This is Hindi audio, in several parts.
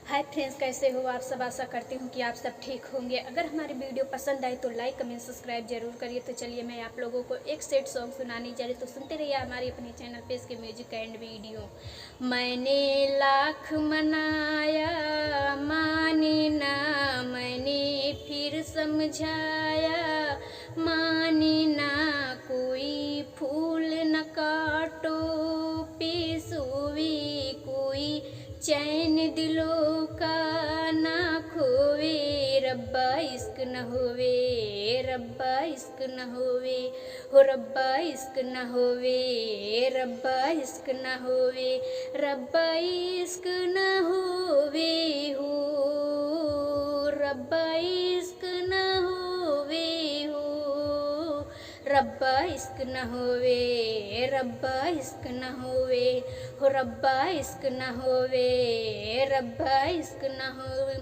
हाय फ्रेंड्स, कैसे हो आप सब। आशा करती हूँ कि आप सब ठीक होंगे। अगर हमारी वीडियो पसंद आए तो लाइक कमेंट सब्सक्राइब जरूर करिए। तो चलिए मैं आप लोगों को एक सेट सॉन्ग सुनानी जा रही, तो सुनते रहिए हमारे अपने चैनल पे इसके म्यूजिक एंड वीडियो। मैंने लाख मनाया माने ना, मैंने फिर समझाया माने ना, कोई फूल न काटो पेशोवी, कोई चैन दिलों का ना खोवे, रब्बा इश्क न होवे, रब्बा इश्क न होवे, हो रब्बा इश्क न होवे, रब्बा इश्क न होवे, रब्बा इश्क न होवे, हो रब्बा इश्क न होवे, हो रब्बा इश्क न होवे, रब्बा इश्क न होवे, हो रब्बा इश्क न होवे, रब्बा इश्क न होवे,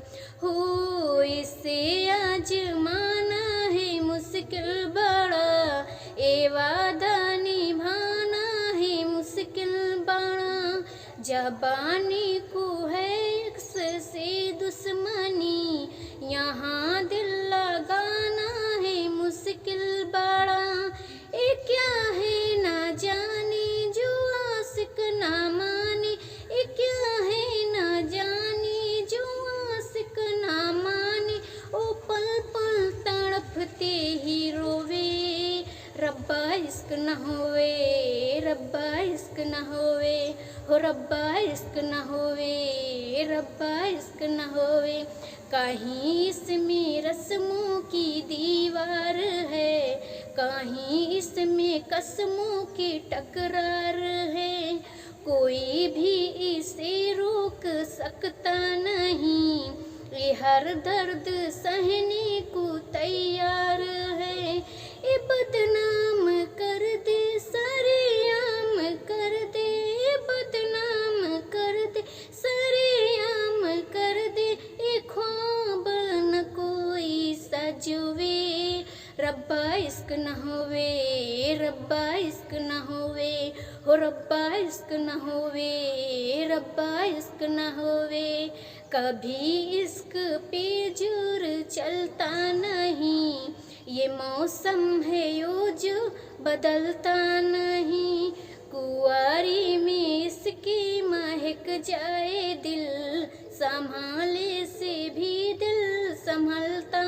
हो इसे आजमाना है मुश्किल बड़ा, ए वादा निभाना है मुश्किल बड़ा, जबानी को है अक्स से दुश्मनी, यहाँ दिल लगाना है मुश्किल बड़ा, ये क्या है ना जाने जो आशिक ना माने, ये क्या है ना जाने जो आशिक ना माने, ओ पल पल तड़पते ही रोवे, रब्बा इश्क न होवे, रब्बा इश्क न होवे, हो रब्बा इश्क न होवे, रब्बा इश्क न होवे, कहीं इसमें रस्मों की दीवार है, कहीं इसमें कसमों की टकरार है, कोई भी इसे रोक सकता नहीं, ये हर दर्द सहने को तैयार है, ये बदनाम कर दे सरेआम कर दे, ये बदनाम कर दे सरेआम कर दे, ये ख्वाब न कोई सजवे, रब्बा इश्क न होवे, रब्बा इश्क न होवे, हो रब्बा इश्क न होवे, रब्बा इश्क न होवे, कभी इश्क पे जोर चलता नहीं, ये मौसम है यो जो बदलता नहीं, कुंवारी में इसकी महक जाए दिल, संभाले से भी दिल संभलता